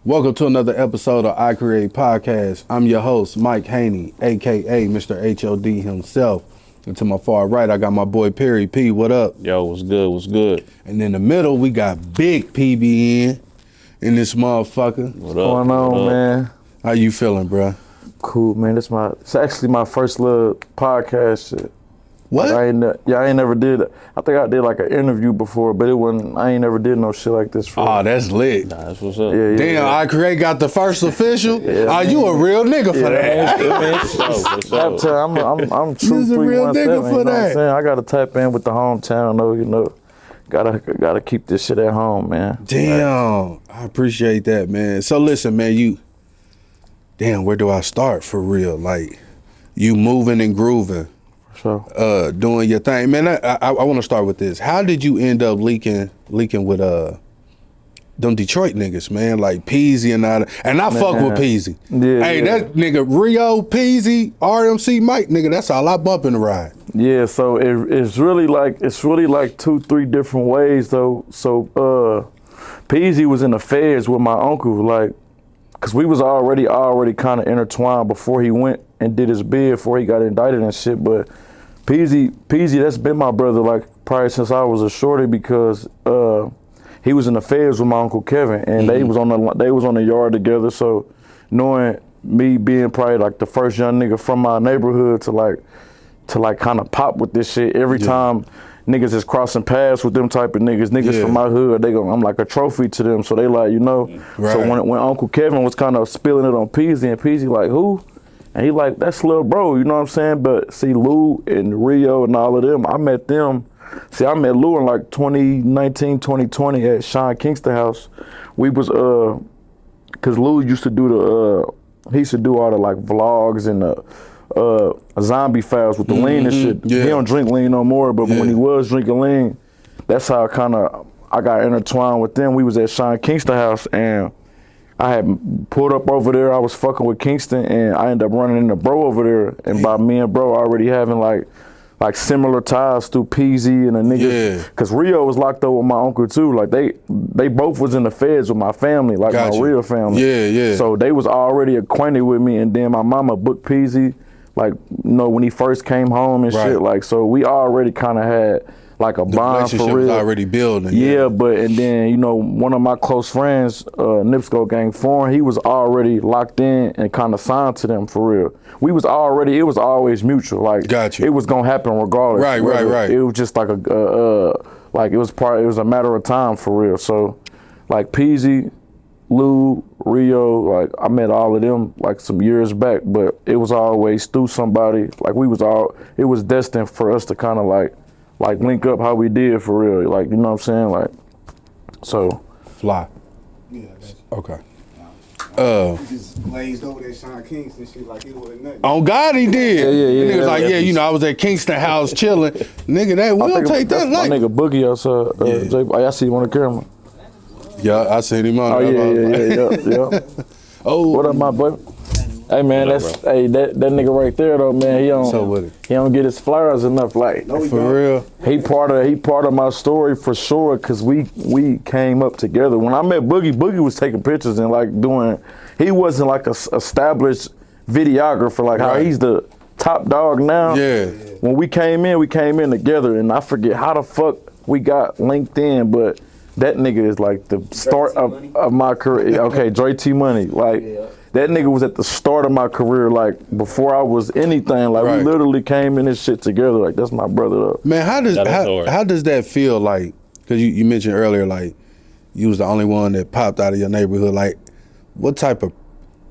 Welcome to another episode of iCreate Podcast. I'm your host, Mike Haney, a.k.a. Mr. HOD himself. And to my far right, I got my boy Perry P. What up? Yo, what's good, what's good? And in the middle, we got big PBN in this motherfucker. What up? What's going on, man? How you feeling, bruh? Cool, man. It's actually my first little podcast shit. What? I ain't never did. I think I did like an interview before, but it wasn't. I ain't never did no shit like this. Oh, that's lit. Nah, that's what's up. Yeah. Damn, iCreate got the first official? Yeah, you a real nigga for that. I'm true. You's a real nigga for that. I gotta tap in with the hometown, though. Gotta keep this shit at home, man. Damn, I appreciate that, man. So listen, man, where do I start for real? Like, you moving and grooving. So, doing your thing, man. I want to start with this. How did you end up leaking with them Detroit niggas, man? Like Peasy and all that. And I fuck with Peasy. Yeah, hey, that nigga Rio, Peasy, RMC Mike, nigga. That's all I bump in the ride. Yeah, so it's really like 2-3 different ways though. So Peasy was in the feds with my uncle, like, cause we was already kind of intertwined before he went and did his bid, before he got indicted and shit. But Peasy, that's been my brother like probably since I was a shorty, because he was in the feds with my Uncle Kevin, and they was on the yard together. So knowing me being probably like the first young nigga from my neighborhood to like kind of pop with this shit every time niggas is crossing paths with them type of niggas from my hood, I'm like a trophy to them. So they like, Right. So when Uncle Kevin was kind of spilling it on Peasy, and Peasy like, who? And he like, that's little bro, you know what I'm saying? But see, Lou and Rio and all of them, I met them. See, I met Lou in like 2019, 2020 at Sean Kingston house. We was, cause Lou used to do he used to do all the like vlogs and the zombie files with the lean and shit. Yeah. He don't drink lean no more, but when he was drinking lean, that's how I got intertwined with them. We was at Sean Kingston house, and I had pulled up over there. I was fucking with Kingston, and I ended up running into bro over there. And by me and bro already having like similar ties through Peasy and the niggas, cause Rio was locked up with my uncle too. Like they both was in the feds with my family, like my real family. Yeah. So they was already acquainted with me, and then my mama booked Peasy, like, when he first came home and shit. Like, so we already kind of had like a bond for real. Was already building. Yeah, and then one of my close friends, Nipsco Gang Foreign, he was already locked in and kind of signed to them for real. It was always mutual. Like, it was gonna happen regardless. Right. It was just like it was a matter of time for real. So, like Peasy, Lou, Rio, like I met all of them like some years back, but it was always through somebody. Like it was destined for us to kind of like link up how we did for real. Like, you know what I'm saying? Like, so. Fly. Yeah, okay. He just glazed over that Sean Kingston shit like he wasn't nothing. On God, he did. Yeah. Niggas like, I was at Kingston House chilling. Nigga, we don't take that like. My nigga Boogie outside. I see him on the camera. Yeah, I seen him on. Oh yeah. Oh, what up, my boy? Hey man, that nigga right there though, man. He don't get his flowers enough. Like, for real. He part of my story for sure, cause we came up together. When I met Boogie was taking pictures and like doing. He wasn't like a established videographer, like how he's the top dog now. Yeah. When we came in together, and I forget how the fuck we got linked in, but that nigga is like the start of my career. Okay, Dre T Money, like. That nigga was at the start of my career, like before I was anything. Like we literally came in this shit together. Like that's my brother though. Man, how does that feel like? Because you mentioned earlier, like you was the only one that popped out of your neighborhood. Like, what type of?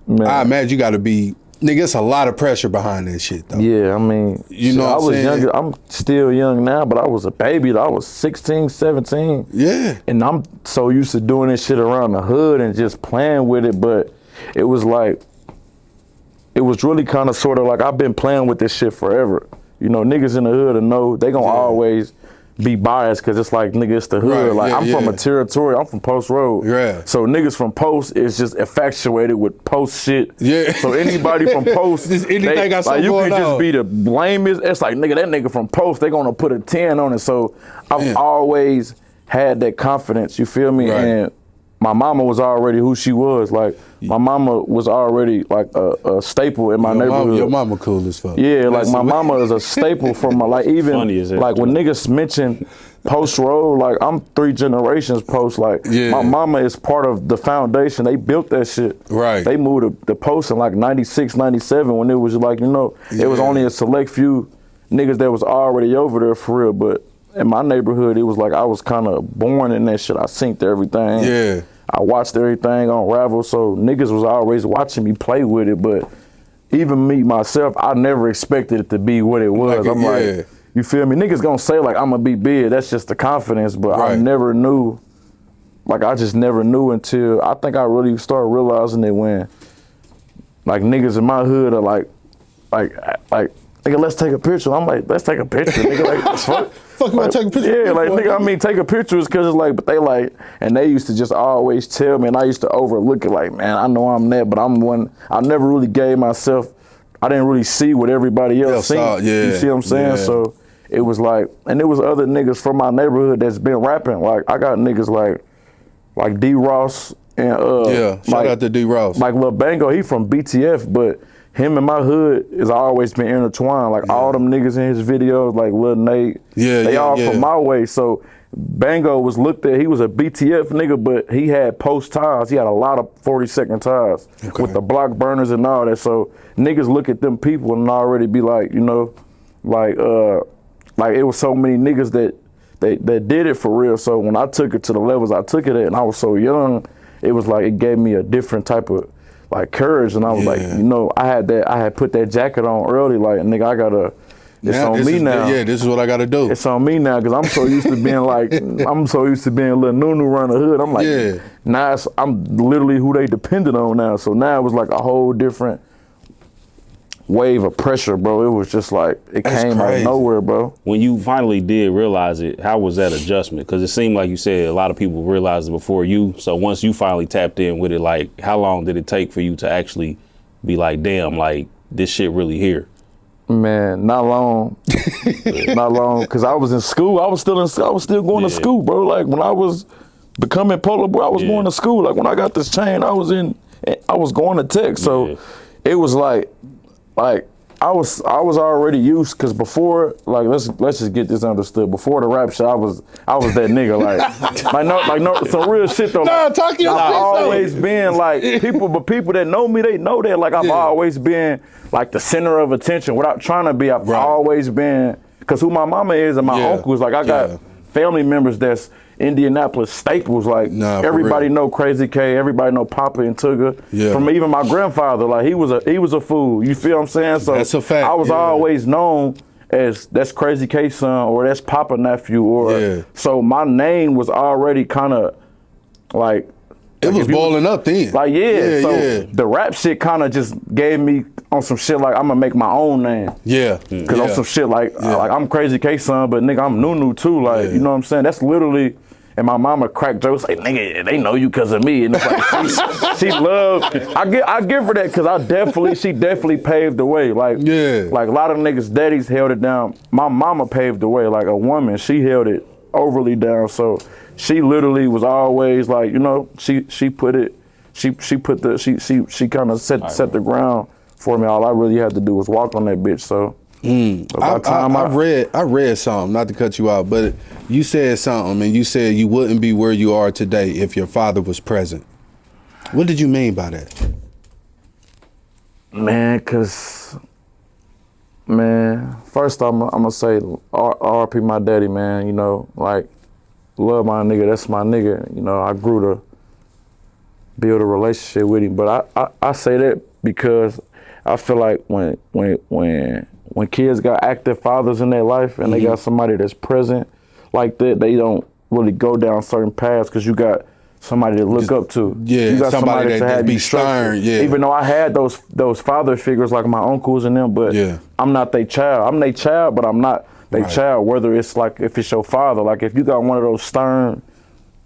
Man. I imagine you got to be. Nigga, it's a lot of pressure behind that shit though. Yeah, I mean, I was younger. I'm still young now, but I was a baby. I was 16, 17. Yeah. And I'm so used to doing this shit around the hood and just playing with it, but. It was really kind of sort of like I've been playing with this shit forever. Niggas in the hood know they gonna always be biased because it's like, nigga, it's the hood. I'm from a territory. I'm from Post Road. Yeah. So niggas from Post is just infatuated with Post shit. Yeah. So anybody from Post, anything got something you going can on. just be the blamest. It's like, nigga, that nigga from Post, they gonna put a 10 on it. So I've always had that confidence. You feel me? Right. And my mama was already who she was. Like my mama was already like a staple in my neighborhood. Your mama cool as fuck. Yeah, like my mama is a staple from my, like even like when niggas mention Post Road, like I'm 3 generations post. Like my mama is part of the foundation. They built that shit. Right. They moved the post in like 96, 97 when it was like, you know, it was only a select few niggas that was already over there for real. But in my neighborhood, it was like I was kind of born in that shit. I synced everything. Yeah. I watched everything on Ravel, so niggas was always watching me play with it. But even me, myself, I never expected it to be what it was. I'm like, you feel me? Niggas gonna say like, I'm gonna be big. That's just the confidence, but I never knew. Like, I just never knew until I think I really started realizing it when, like, niggas in my hood are like, nigga, let's take a picture. I'm like, let's take a picture, nigga. Like, fuck you want to take a picture? Yeah, like, nigga, I mean, take a picture is because it's like, but they like, and they used to just always tell me, and I used to overlook it like, man, I know I'm that, but I'm one, I never really gave myself, I didn't really see what everybody else seen. You see what I'm saying? So it was like, and there was other niggas from my neighborhood that's been rapping. Like, I got niggas like D Ross and shout out to D Ross. Like Lil Bango, he from BTF, but him and my hood has always been intertwined. Like all them niggas in his videos, like Lil Nate, they all from my way. So Bango was looked at, he was a BTF nigga, but he had post ties. He had a lot of 40-second ties with the block burners and all that. So niggas look at them people and already be like, you know, like it was so many niggas that did it for real. So when I took it to the levels I took it at, and I was so young, it was like it gave me a different type of like courage. And I was like, you know, I had put that jacket on early, like, nigga, I gotta, it's on me now. Yeah, this is what I gotta do. It's on me now, because I'm so used to being like, I'm so used to being Lil Nunu around the hood. I'm like, now I'm literally who they depended on now. So now it was like a whole different wave of pressure, bro. It was just like, it came out of nowhere, bro. When you finally did realize it, how was that adjustment? Because it seemed like you said a lot of people realized it before you. So once you finally tapped in with it, like, how long did it take for you to actually be like, damn, like, this shit really here? Man, not long. Not long, because I was in school. I was still going to school, bro. Like, when I was becoming Polo Boy, I was going to school. Like, when I got this chain, I was going to tech. So it was like I was already used, because before, like, let's just get this understood. Before the rap shit, I was that nigga, like no, some real shit though. Nah, talk your I've shit, always been like people that know me, they know that. Like, I've always been like the center of attention without trying to be. I've always been, because who my mama is and my uncles, like, I got family members that's Indianapolis staples. Like, everybody know Crazy K, everybody know Papa and Tugger. From even my grandfather, like, he was a fool. You feel what I'm saying? So that's a fact. I was always known as that's Crazy K son, or that's Papa nephew, or so my name was already kind of like, it was boiling up then. Like, the rap shit kind of just gave me on some shit like, I'm gonna make my own name. Cause on some shit like I'm Crazy K son, but nigga, I'm Nunu too. Like, you know what I'm saying? That's literally, and my mama cracked jokes like, nigga, they know you cause of me. And it's like, she loved, I give her that, cause she definitely paved the way. Like, like a lot of niggas' daddies held it down. My mama paved the way, like a woman, she held it overly down. So she literally was always like, you know, she kind of set the ground for me. All I really had to do was walk on that bitch. So I read something, not to cut you out, but you said something, and you said you wouldn't be where you are today if your father was present. What did you mean by that? Man, first I'm gonna say RP my daddy, man. You know, like, love my nigga, that's my nigga. You know, I grew to build a relationship with him. But I say that because I feel like when kids got active fathers in their life and they got somebody that's present like that, they don't really go down certain paths, because you got somebody to look up to. You got somebody that be stern. Even though I had those father figures like my uncles and them, but I'm not their child. I'm their child, but I'm not their child. Whether it's like, if it's your father, like if you got one of those stern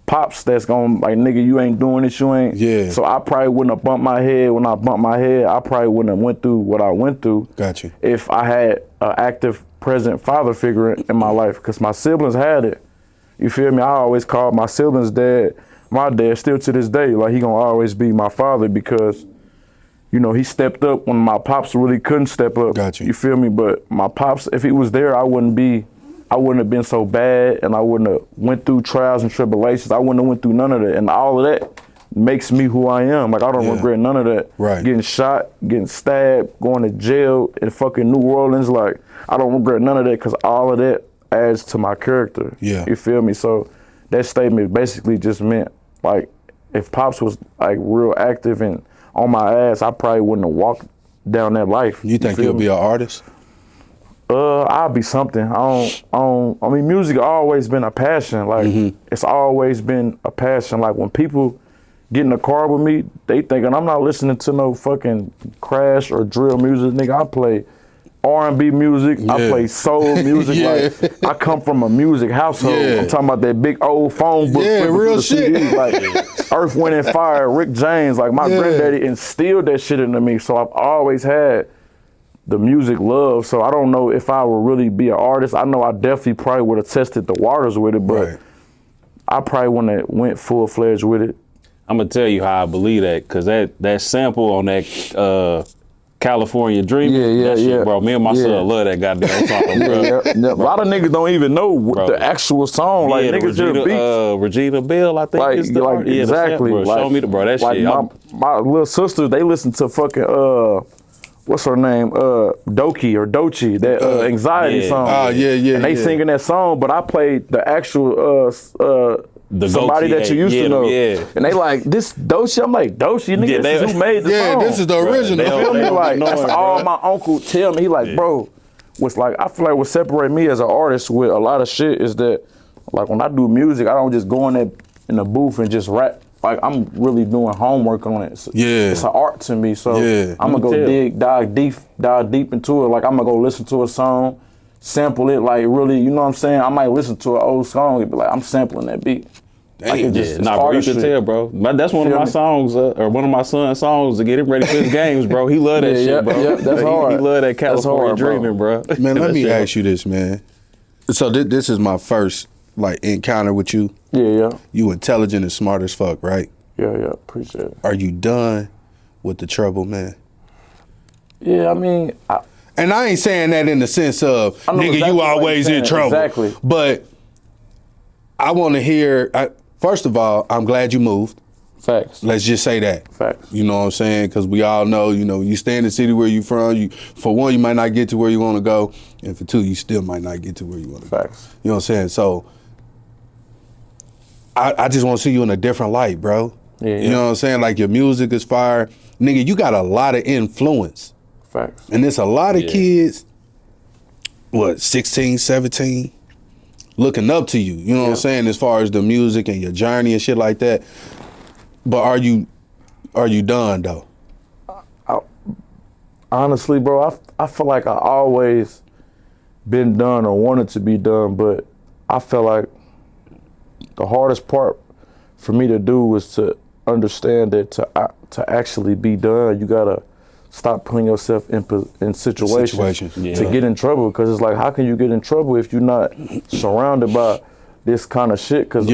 pops that's going like, nigga, you ain't doing this, you ain't. So I probably wouldn't have bumped my head. When I bumped my head, I probably wouldn't have went through what I went through. Got you. If I had an active, present father figure in my life, because my siblings had it. You feel me? I always called my siblings dad. my dad still to this day, like he gonna always be my father because, you know, he stepped up when my pops really couldn't step up. Got you. You feel me? But my pops, if he was there, I wouldn't have been so bad, and I wouldn't have went through trials and tribulations. I wouldn't have went through none of that, and all of that makes me who I am. Like I don't regret none of that. Right. Getting shot, getting stabbed, going to jail in fucking New Orleans. Like I don't regret none of that because all of that adds to my character. Yeah. You feel me? So that statement basically just meant like if Pops was like real active and on my ass, I probably wouldn't have walked down that life. You think you'll be an artist? I'll be something. I mean, music always been a passion. Like it's always been a passion. Like when people get in the car with me, they thinking I'm not listening to no fucking crash or drill music. Nigga, I play R&B music. I play soul music. Like I come from a music household. I'm talking about that big old phone book. Real shit. CDs, like Earth, Wind and Fire, Rick James. Like my granddaddy instilled that shit into me. So I've always had the music love. So I don't know if I would really be an artist. I know I definitely probably would have tested the waters with it, but I probably wouldn't have went full-fledged with it. I'm gonna tell you how I believe that, cause that sample on that California Dreaming, that shit, bro. Me and my son love that goddamn song, bro. A lot of niggas don't even know the actual song. Like niggas just beats. Regina Bell, I think Like, is the like exactly. Bro. Like, show me the bro. That like shit. My little sisters, they listen to fucking what's her name? Doki or Dochi, that anxiety song. Oh yeah. And they singing that song, but I played the actual somebody that you used to know. And they like, this Dochi? I'm like, Dochi, nigga, this is who made the song. This is the original. You feel me? Like, that's all my uncle tell me. He like, bro, what's like, I feel like what separate me as an artist with a lot of shit is that, like, when I do music, I don't just go in the booth and just rap. Like, I'm really doing homework on it. It's an art to me. So I'm gonna go dive deep into it. Like, I'm gonna go listen to a song, sample it, like really, you know what I'm saying? I might listen to an old song and be like, I'm sampling that beat. Like bro, you can tell, bro. That's one of my songs, or one of my son's songs to get him ready for his games, bro. He love that shit, bro. Yeah, that's hard. He love that California Dreaming, bro. Man, let me ask you this, man. So this is my first like encounter with you. Yeah. You intelligent and smart as fuck, right? Yeah, appreciate it. Are you done with the trouble, man? Yeah, I mean, and I ain't saying that in the sense of, nigga, exactly you always in trouble. Exactly. But I want to hear, first of all, I'm glad you moved. Facts. Let's just say that. Facts. You know what I'm saying? Because we all know, you stay in the city where you from. For one, you might not get to where you want to go. And for two, you still might not get to where you want to go. Facts. You know what I'm saying? So I just want to see you in a different light, bro. Yeah. You know what I'm saying? Like your music is fire. Nigga, you got a lot of influence. Facts. And there's a lot of kids, 16, 17, looking up to you. You know what I'm saying? As far as the music and your journey and shit like that. But are you done though? Honestly, bro, I feel like I always been done or wanted to be done, but I feel like the hardest part for me to do was to understand that to actually be done, you gotta stop putting yourself in situations to get in trouble. Because it's like, how can you get in trouble if you're not surrounded by this kind of shit? Because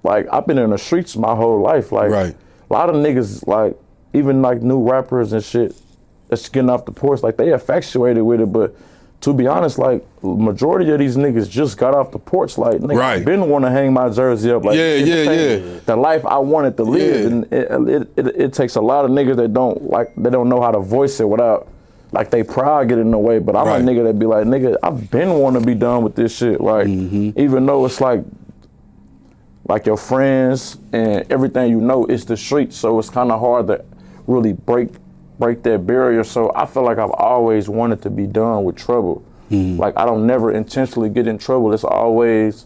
like I've been in the streets my whole life. Like a lot of niggas, like even like new rappers and shit that's getting off the porch, like they infatuated with it, but to be honest, like majority of these niggas just got off the porch. Like nigga, I been want to hang my jersey up. Like the life I wanted to live, and it takes a lot of niggas that don't know how to voice it without like they pride get in the way. But I'm a nigga that be like, nigga, I've been want to be done with this shit. Like even though it's like your friends and everything you know, it's the streets, so it's kind of hard to really break that barrier. So I feel like I've always wanted to be done with trouble. Like I don't never intentionally get in trouble. It's always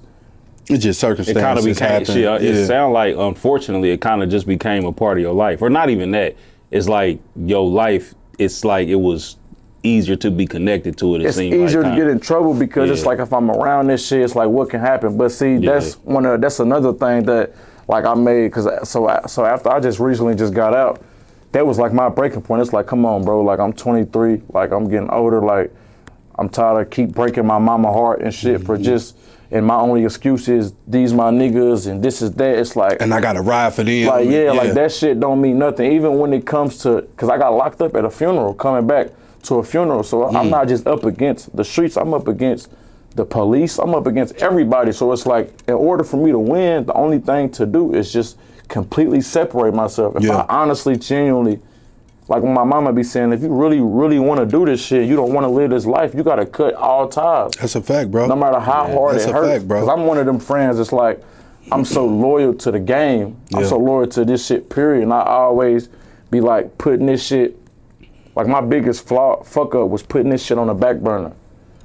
just circumstances. It kind of became shit. It sound like, unfortunately, it kind of just became a part of your life, or not even that. It's like your life. It's like it was easier to be connected to it. It's easier to get in trouble because it's like if I'm around this shit, it's like what can happen. But see, that's another thing that like I made because so after I just recently just got out. That was like my breaking point. It's like, come on, bro. Like I'm 23. Like I'm getting older. Like I'm tired of keep breaking my mama heart and shit for just and my only excuse is these my niggas and this is that. It's like, and I got to ride for them. Like, like that shit don't mean nothing. Even when it comes to, cause I got locked up at a funeral, coming back to a funeral. So I'm not just up against the streets, I'm up against the police, I'm up against everybody. So it's like, in order for me to win, the only thing to do is just completely separate myself. If I honestly, genuinely, like when my mama be saying, if you really, really want to do this shit, you don't want to live this life, you got to cut all ties. That's a fact, bro. No matter how hard it hurts. That's a fact, bro. Because I'm one of them friends that's like, I'm so loyal to the game. I'm so loyal to this shit, period. And I always be like putting this shit, like my biggest fuck up was putting this shit on the back burner.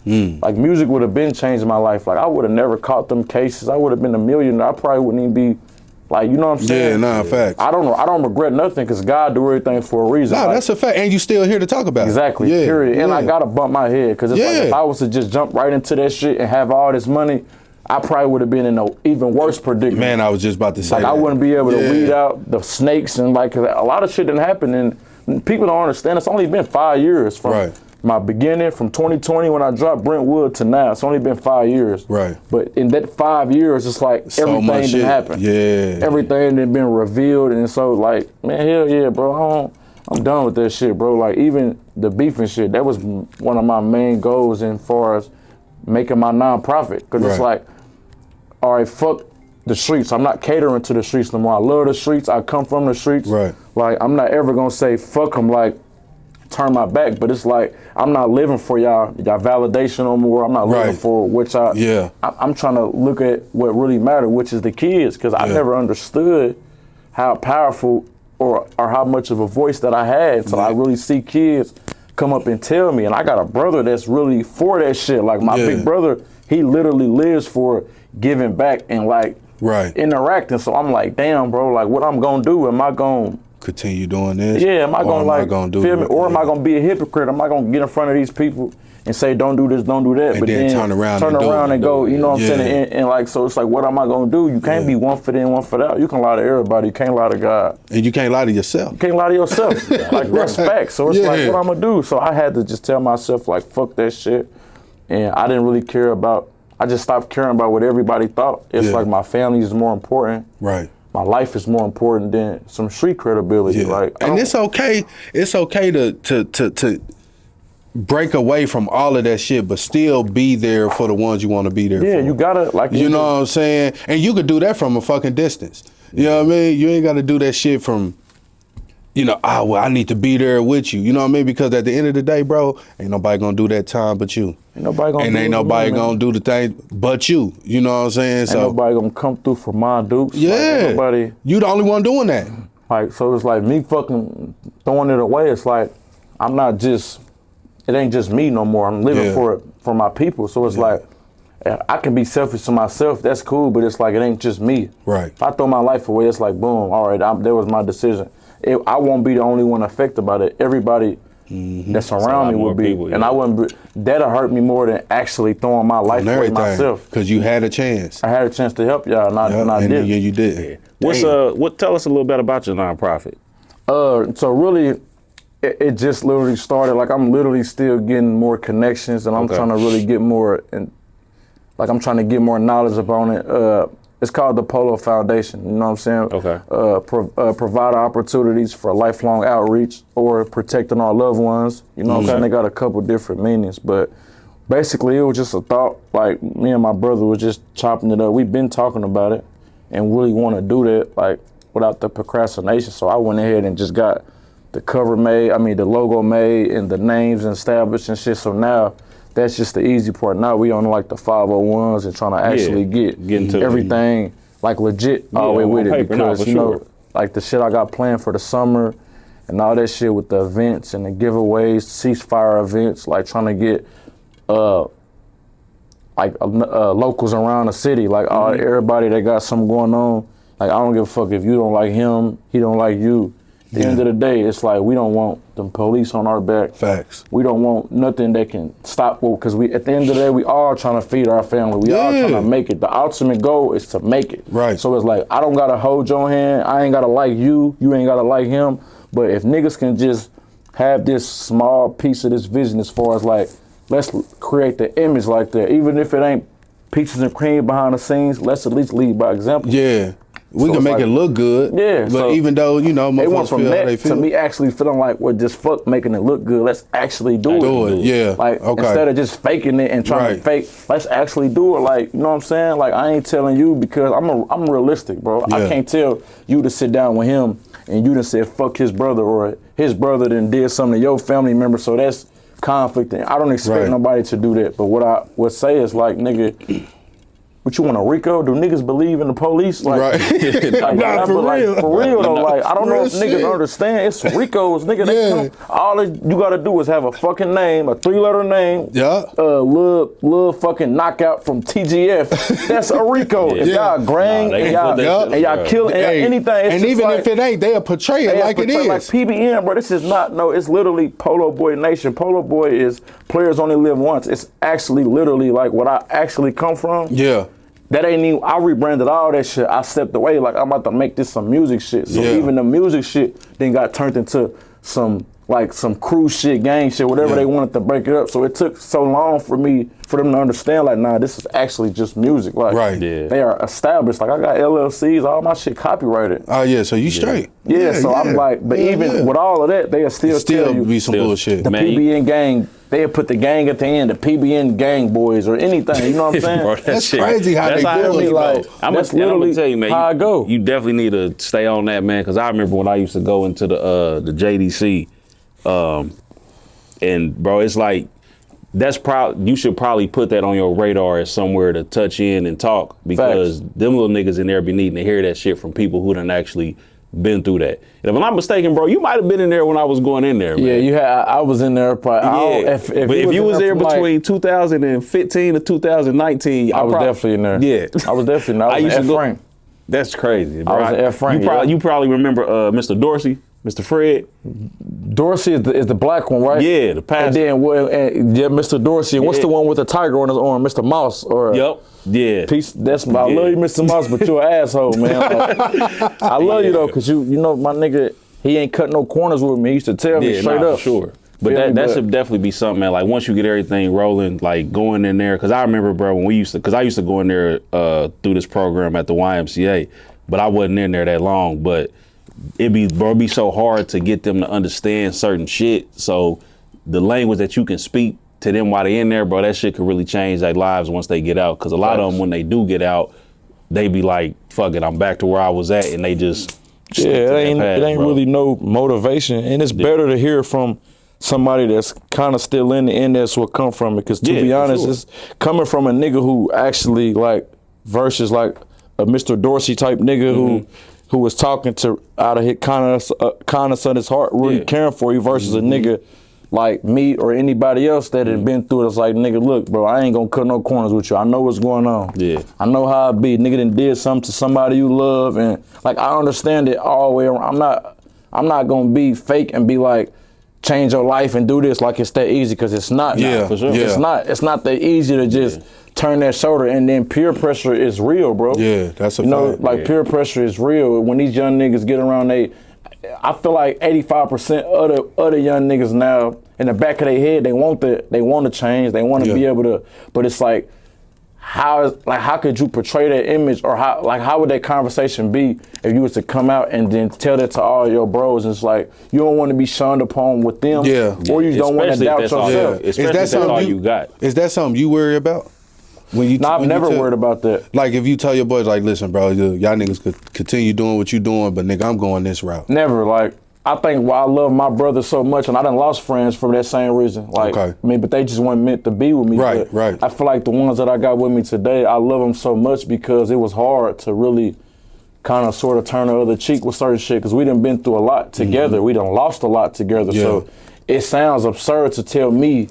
Like music would have been changing my life. Like I would have never caught them cases. I would have been a millionaire. I probably wouldn't even be, like, you know what I'm saying? Yeah, facts. I don't regret nothing because God do everything for a reason. Nah, like, that's a fact. And you still here to talk about it. Exactly, period. And I gotta bump my head because it's like if I was to just jump right into that shit and have all this money, I probably would have been in an even worse predicament. Man, I was just about to say like that. I wouldn't be able to weed out the snakes and like, 'cause a lot of shit didn't happen and people don't understand. It's only been 5 years from my beginning, from 2020 when I dropped Brentwood to now. It's only been 5 years. Right. But in that 5 years, it's like so everything didn't happen. Yeah. Everything didn't been revealed, and so like, man, hell yeah, bro. I'm done with that shit, bro. Like even the beef and shit, that was one of my main goals as far as making my nonprofit. Cause it's like, all right, fuck the streets. I'm not catering to the streets no more. I love the streets. I come from the streets. Right. Like I'm not ever gonna say fuck them. Like turn my back, but it's like I'm not living for y'all validation no more. I'm not living for what y'all. I'm trying to look at what really matters, which is the kids, because I never understood how powerful or how much of a voice that I had until I really see kids come up and tell me. And I got a brother that's really for that shit. Like my big brother, he literally lives for giving back and like interacting. So I'm like, damn, bro, like what I'm gonna do? Am I gonna continue doing this? Yeah, am I gonna like do feel me? Or am I gonna be a hypocrite? Am I gonna get in front of these people and say don't do this, don't do that, and but then turn around and go, you know what I'm saying? And like, so it's like, what am I gonna do? You can't be one foot in, one foot out. You can lie to everybody, you can't lie to God. And you can't lie to yourself. You can't lie to yourself. Like that's facts. So it's like, what I'm gonna do? So I had to just tell myself like, fuck that shit. And I didn't really care about, I just stopped caring about what everybody thought. It's like my family is more important. Right. My life is more important than some street credibility. Like, and it's okay. It's okay to break away from all of that shit, but still be there for the ones you want to be there for. Yeah, you gotta like. You know what I'm saying? And you could do that from a fucking distance. You know what I mean? You ain't got to do that shit from, you know, well, I need to be there with you. You know what I mean? Because at the end of the day, bro, ain't nobody gonna do that time but you. Ain't nobody gonna. And ain't nobody gonna do the thing but you. You know what I'm saying? Ain't nobody gonna come through for my dukes. Yeah. Like, nobody. You the only one doing that. Like, so it's like me fucking throwing it away. It's like I'm not just. It ain't just me no more. I'm living for my people. So it's like I can be selfish to myself. That's cool, but it's like it ain't just me. Right. If I throw my life away, it's like boom. All right, that was my decision. I won't be the only one affected by it. Everybody that's around me will be, people, and I wouldn't. That'll hurt me more than actually throwing my life away myself. Because you had a chance. I had a chance to help y'all, and I did. Yeah, you did. Tell us a little bit about your nonprofit. So really, it just literally started. Like I'm literally still getting more connections, and I'm trying to really get more, and like I'm trying to get more knowledge about it. It's called the Polo Foundation, you know what I'm saying? Okay. Provide opportunities for lifelong outreach or protecting our loved ones. You know what I'm saying? They got a couple different meanings, but basically it was just a thought. Like me and my brother was just chopping it up. We've been talking about it and really want to do that, like without the procrastination. So I went ahead and just got the cover made, the logo made and the names established and shit. So now that's just the easy part. Now we on like the 501s and trying to actually get into everything like legit all the way with it, because you know, like the shit I got planned for the summer and all that shit with the events and the giveaways, ceasefire events, like trying to get locals around the city, like everybody that got something going on. Like I don't give a fuck if you don't like him, he don't like you. At the end of the day, it's like we don't want the police on our back. Facts. We don't want nothing that can stop, because at the end of the day, we all trying to feed our family. We all trying to make it. The ultimate goal is to make it. Right. So it's like, I don't gotta hold your hand. I ain't gotta like you. You ain't gotta like him. But if niggas can just have this small piece of this vision as far as like, let's create the image like that, even if it ain't peaches and cream behind the scenes. Let's at least lead by example. Yeah. We So can it's make like- it look good. Yeah, But so even though, you know, They went motherfuckers from feel how they that feel. to me actually feeling like, well, just fuck making it look good. Let's actually do it. Yeah. Like, Okay. instead of just faking it and trying to fake, let's actually do it. Like, you know what I'm saying? Like, I ain't telling you because I'm realistic, bro. Yeah. I can't tell you to sit down with him and you done said fuck his brother, or his brother done did something to your family member. So that's conflict. And I don't expect nobody to do that. But what I would say is like, nigga, what you want, a Rico? Do niggas believe in the police? Like, Nah, for real. For real though, like, I don't know if Real niggas shit. understand. It's Ricos, nigga. They Yeah. come, all that you gotta do is have a fucking name, a 3-letter name. Yeah. Little fucking knockout from TGF. That's a Rico. If y'all gang they and can put y'all, that and y'all kill and y'all anything, it's and just even like, if it ain't, they'll portray it like it is. like PBN, bro. This is not, no, it's literally Polo Boy Nation. Polo Boy is players only live once. It's actually literally like what I actually come from. Yeah. That ain't even, I rebranded all that shit. I stepped away, like I'm about to make this some music shit. So even the music shit then got turned into some cruise shit, gang shit, whatever they wanted to break it up. So it took so long for them to understand, like, nah, this is actually just music. Like, they are established. Like, I got LLCs, all my shit copyrighted. Oh yeah, so you straight. So I'm like, but even with all of that, they'll still tell you be some bullshit. the PBN gang. They'll put the gang at the end, the PBN gang boys or anything. You know what I'm saying? Bro, That's crazy how they how do it. Like, I'm that's gonna literally tell you, man. how I go. You definitely need to stay on that, man. Because I remember when I used to go into the JDC, and bro, it's like you should probably put that on your radar as somewhere to touch in and talk, because them little niggas in there be needing to hear that shit from people who done actually been through that. And if I'm not mistaken, bro, you might have been in there when I was going in there, man. Yeah, you had. I was in there. Probably. Yeah. But if you was there between 2015 to 2019, I was definitely in there. Yeah, I was definitely in there. I was in F. Frank. That's crazy, bro. I was at F. Frank. You probably remember Mr. Dorsey, Mr. Fred. Dorsey is the black one, right? Yeah, the pastor. And then Mr. Dorsey. And what's the one with the tiger on his arm? Mr. Mouse or Yep. Yeah. Peace. That's I love you, Mr. Mouse, but you're an asshole, man. Like, I love you though, cause you know my nigga, he ain't cut no corners with me. He used to tell me straight up. For sure. But that should definitely be something, man. Like once you get everything rolling, like going in there, cause I remember, bro, when I used to go in there through this program at the YMCA, but I wasn't in there that long. But it'd be so hard to get them to understand certain shit. So the language that you can speak to them while they in there, bro, that shit could really change their lives once they get out. Cause a lot of them, when they do get out, they be like, fuck it, I'm back to where I was at, and they just it ain't really no motivation, and it's better to hear from somebody that's kind of still in the end. That's what come from it. Cause to be honest, it's coming from a nigga who actually like versus like a Mr. Dorsey type nigga who was talking to out of his kindness of his heart, really caring for you, versus a nigga like me or anybody else that had been through it. It's like, nigga, look, bro, I ain't gonna cut no corners with you. I know what's going on. Yeah. I know how it be. Nigga done did something to somebody you love, and like I understand it all the way around. I'm not gonna be fake and be like, change your life and do this like it's that easy, because it's not. Yeah, for sure. yeah. It's not that easy to just turn that shoulder. And then peer pressure is real, bro. Yeah, that's a fact. Like peer pressure is real. When these young niggas get around, I feel like 85% of the young niggas now, in the back of their head, they want to change, they want to be able to, but it's like, how could you portray that image, or how would that conversation be if you was to come out and then tell that to all your bros? And it's like, you don't want to be shunned upon with them, or you don't want to doubt yourself. Is that all you got? Is that something you worry about? I've never worried about that. Like if you tell your boys, like, listen, bro, y'all niggas could continue doing what you doing, but nigga, I'm going this route. Never. Like, I think why I love my brother so much, and I done lost friends for that same reason. Like, I mean, but they just weren't meant to be with me. Right, right. I feel like the ones that I got with me today, I love them so much because it was hard to really kind of sort of turn the other cheek with certain shit, because we done been through a lot together. We done lost a lot together. Yeah. So it sounds absurd to tell me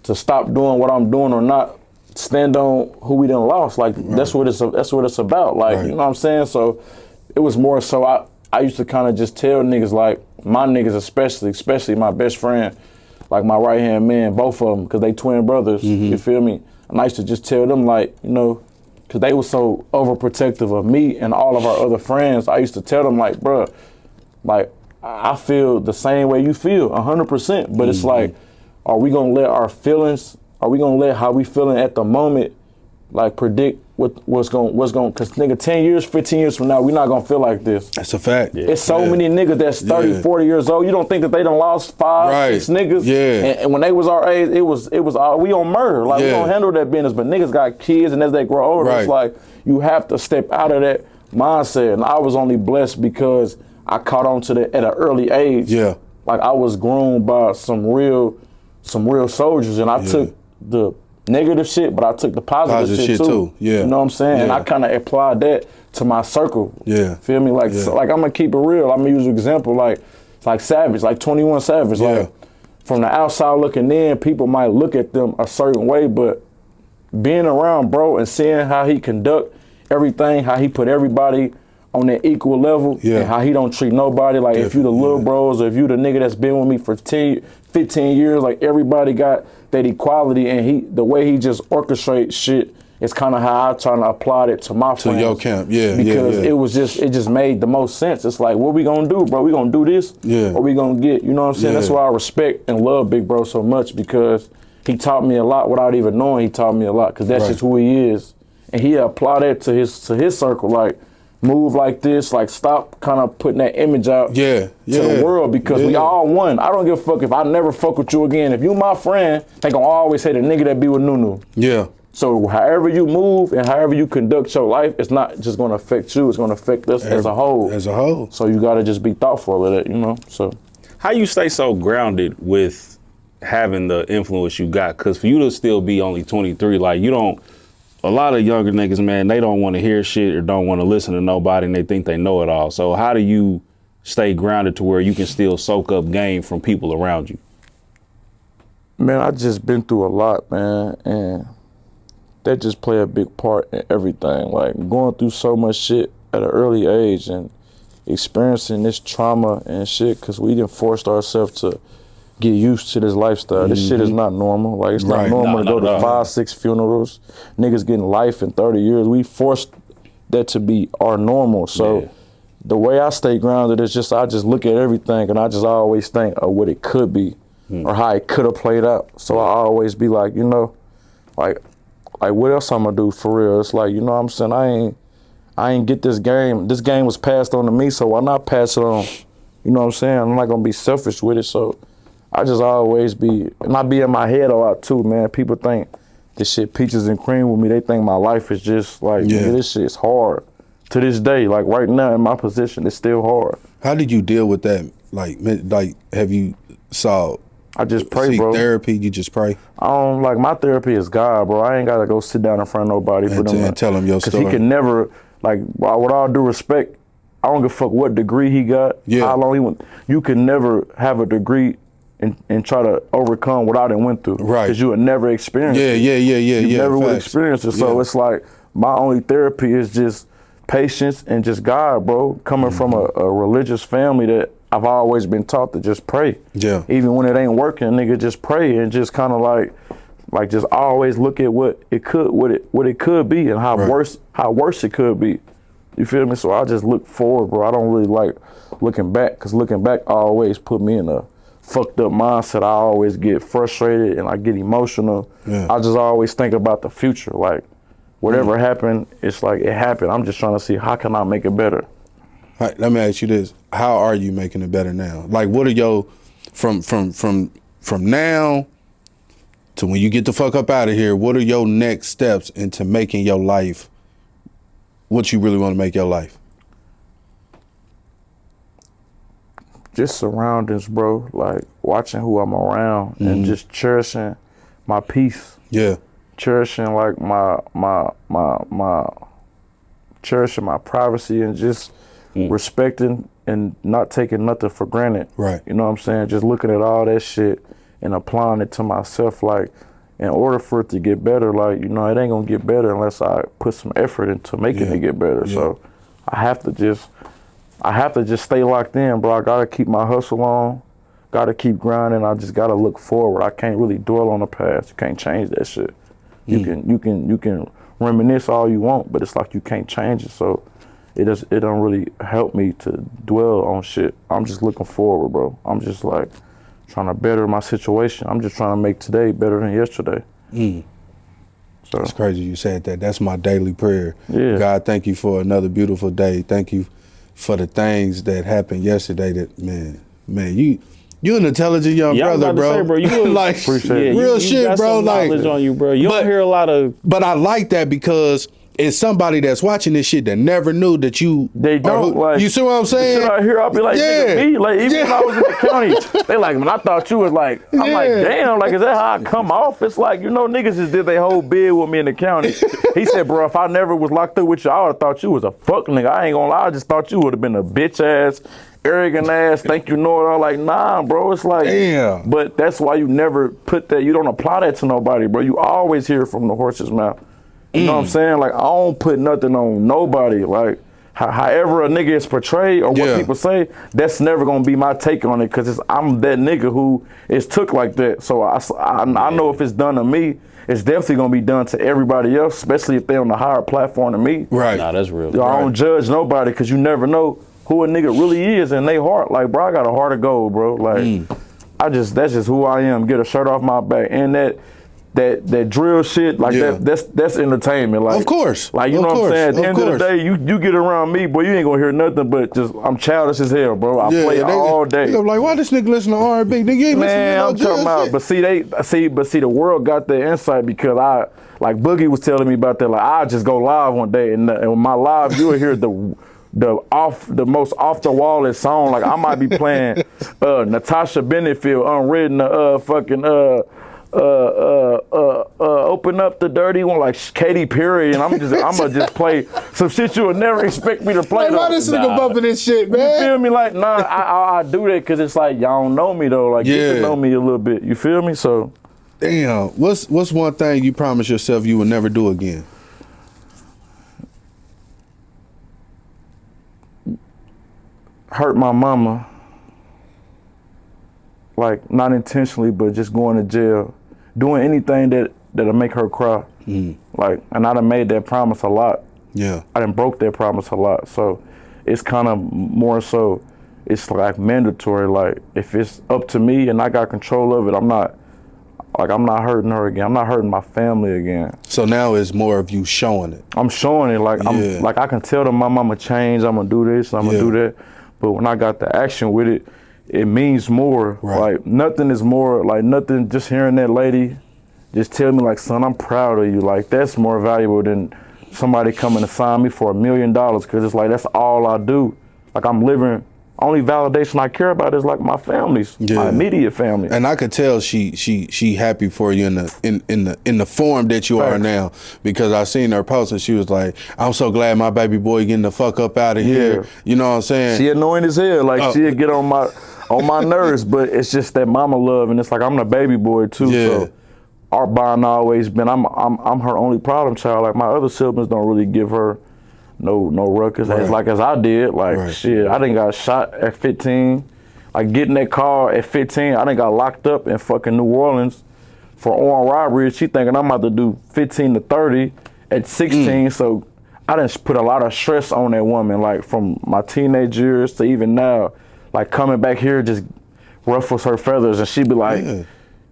to stop doing what I'm doing or not stand on who we done lost. Like, that's what it's about. Like, you know what I'm saying? So it was more so I used to kind of just tell niggas, like, my niggas especially my best friend, like my right-hand man, both of them, because they twin brothers, you feel me? And I used to just tell them, like, you know, because they were so overprotective of me and all of our other friends, I used to tell them, like, bruh, like, I feel the same way you feel, 100%, but it's like, are we going to let our feelings, are we going to let how we feeling at the moment like predict what's going, cause nigga 10 years, 15 years from now, we're not gonna feel like this. That's a fact. Yeah. It's so many niggas that's 30, 40 years old. You don't think that they done lost 5, 6 niggas? Yeah. And when they was our age, it was all, we on murder. Like we don't handle that business, but niggas got kids, and as they grow older, it's like you have to step out of that mindset. And I was only blessed because I caught on to that at an early age. Yeah. Like I was groomed by some real soldiers, and I took the negative shit, but I took the positive shit too. Yeah. You know what I'm saying? And I kind of applied that to my circle. Yeah. Feel me? Like, so, like I'm gonna keep it real. I'm gonna use an example like Savage, like 21 Savage. Like from the outside looking in, people might look at them a certain way, but being around bro and seeing how he conduct everything, how he put everybody on that equal level, and how he don't treat nobody. Like if you the little bros, or if you the nigga that's been with me for 10, 15 years, like everybody got that equality, and the way he just orchestrates shit is kind of how I try to apply it to my friends. To your camp, because it just made the most sense. It's like, what we gonna do, bro? We gonna do this, or we gonna get, you know what I'm saying? That's why I respect and love Big Bro so much, because he taught me a lot without even knowing he taught me a lot, because that's just who he is. And he applied that to his circle, like, move like this, like stop kind of putting that image out to the world, because we all one. I don't give a fuck if I never fuck with you again. If you my friend, they gonna always say the nigga that be with Nunu. Yeah. So however you move and however you conduct your life, it's not just gonna affect you, it's gonna affect us as a whole. As a whole. So you gotta just be thoughtful of that, you know? So how you stay so grounded with having the influence you got? Cause for you to still be only 23, like you don't, a lot of younger niggas, man, they don't want to hear shit or don't want to listen to nobody, and they think they know it all. So how do you stay grounded to where you can still soak up game from people around you? Man, I just been through a lot, man, and that just play a big part in everything. Like going through so much shit at an early age and experiencing this trauma and shit, because we didn't force ourselves to get used to this lifestyle. This shit is not normal. Like it's not normal to go to 5, 6 funerals. Niggas getting life in 30 years. We forced that to be our normal. So the way I stay grounded is just, I just look at everything and I just always think of what it could be or how it could have played out. So I always be like, you know, like what else I'm gonna do for real? It's like, you know what I'm saying? I ain't get this game. This game was passed on to me, so why not pass it on? You know what I'm saying? I'm not gonna be selfish with it. So I just always be, and I be in my head a lot too, man. People think this shit peaches and cream with me. They think my life is just like, nigga, this shit's hard. To this day, like right now in my position, it's still hard. How did you deal with that? Like have you I just pray, bro. Therapy, you just pray? I don't, like, my therapy is God, bro. I ain't gotta go sit down in front of nobody and tell him your story. Because he can never, like, with all due respect, I don't give a fuck what degree he got, how long he went. You can never have a degree and try to overcome what I done went through. Right. Because you would never experience it. You never would experience it. So it's like, my only therapy is just patience and just God, bro. Coming from a religious family that I've always been taught to just pray. Yeah. Even when it ain't working, nigga, just pray and just kind of like just always look at what it could be and how worse it could be. You feel me? So I just look forward, bro. I don't really like looking back, because looking back always put me in a fucked up mindset. I always get frustrated and I get emotional. I just always think about the future. Like whatever happened, it's like it happened. I'm just trying to see how can I make it better. All right, let me ask you this: how are you making it better now? Like, what are your from now to when you get the fuck up out of here? What are your next steps into making your life what you really want to make your life? Just surroundings, bro. Like watching who I'm around and just cherishing my peace. Yeah. Cherishing like my cherishing my privacy and just respecting and not taking nothing for granted. Right. You know what I'm saying? Just looking at all that shit and applying it to myself. Like, in order for it to get better, like, you know, it ain't gonna get better unless I put some effort into making it get better. So I have to just stay locked in, bro. I gotta keep my hustle on, gotta keep grinding. I just gotta look forward. I can't really dwell on the past. You can't change that shit. You can reminisce all you want, but it's like you can't change it. So it don't really help me to dwell on shit. I'm just looking forward, bro. I'm just like trying to better my situation. I'm just trying to make today better than yesterday. So It's crazy you said that. That's my daily prayer. Yeah. God, thank you for another beautiful day. Thank you for the things that happened yesterday. That man, you an intelligent young Yeah, I was brother, about to bro. say, bro, you was- like Appreciate it. real you shit, got bro. some Like knowledge on you, bro. You don't hear a lot of. But I like that because it's somebody that's watching this shit that never knew that you. they don't like. You see what I'm saying? Shit out here, I'll be like, Yeah. nigga, me, like even Yeah. when I was in the county, they like, man, I thought you was like, I'm like, Yeah. damn, like, is that how I come off? It's like, you know, niggas just did their whole bid with me in the county. He said, bro, if I never was locked up with you, I would have thought you was a fuck nigga. I ain't gonna lie, I just thought you would have been a bitch ass, arrogant ass, think you know it all. Like, nah, bro, it's like, Damn. But that's why you never put that, you don't apply that to nobody, bro. You always hear from the horse's mouth. You know what I'm saying? Like, I don't put nothing on nobody. Like, however a nigga is portrayed or what Yeah. people say, that's never gonna be my take on it, because I'm that nigga who is took like that. So I know if it's done to me, it's definitely gonna be done to everybody else, especially if they're on a higher platform than me. Right. Nah, that's real. I don't judge nobody, because you never know who a nigga really is in their heart. Like, bro, I got a heart of gold, bro. Like, that's just who I am. Get a shirt off my back. And that drill shit, like Yeah. that's entertainment. Like, Of course. Like, you Of know what I'm course. saying? At the Of end of the course. day, you get around me, boy, you ain't gonna hear nothing but just, I'm childish as hell, bro. I play all day. They like, why this nigga listen to R&B? Nigga, you ain't Man, I'm listening to no talking about, shit. but see, the world got the insight because like Boogie was telling me about that. Like, I just go live one day, and with my live, you'll hear the most off the wall song. Like, I might be playing Natasha Bedingfield, Unwritten, Open Up the Dirty One, like Katy Perry, and I'm gonna just play some shit you would never expect me to play. Like, why though. this nigga bumping this shit, You man? feel me? Like, nah, I do that because it's like, y'all don't know me though. Like, get Yeah. to know me a little bit. You feel me? So, Damn. What's one thing you promised yourself you would never do again? hurt my mama. Like, not intentionally, but just going to jail, doing anything that'll make her cry. Like, and I done made that promise a lot. Yeah. I done broke that promise a lot. So it's kind of more so, it's like mandatory. Like, if it's up to me and I got control of it, I'm not hurting her again. I'm not hurting my family again. So now it's more of you showing it. I'm showing it. Like, Yeah. I'm like, I can tell them my mama changed. I'm gonna do this. I'm gonna Yeah. do that. But when I got the action with it, it means more. Right. Like, nothing is more, like, nothing, just hearing that lady just tell me, like, son, I'm proud of you. Like, that's more valuable than somebody coming to sign me for $1 million, because it's like, that's all I do. Like, I'm living, only validation I care about is like my family's, my immediate family. And I could tell she happy for you in the form that you are Facts. now, because I seen her post and she was like, I'm so glad my baby boy getting the fuck up out of here. You know what I'm saying? She annoying as hell. Like, she'll get on my nerves, but it's just that mama love, and it's like, I'm the baby boy too. Yeah. So our bond always been, I'm her only problem child. Like, my other siblings don't really give her no ruckus as I did. Like, shit, I done got shot at 15. Like, getting that car at 15, I done got locked up in fucking New Orleans for armed robbery. She thinking I'm about to do 15 to 30 at 16. So I done put a lot of stress on that woman, like, from my teenage years to even now. Like, coming back here just ruffles her feathers, and she be like,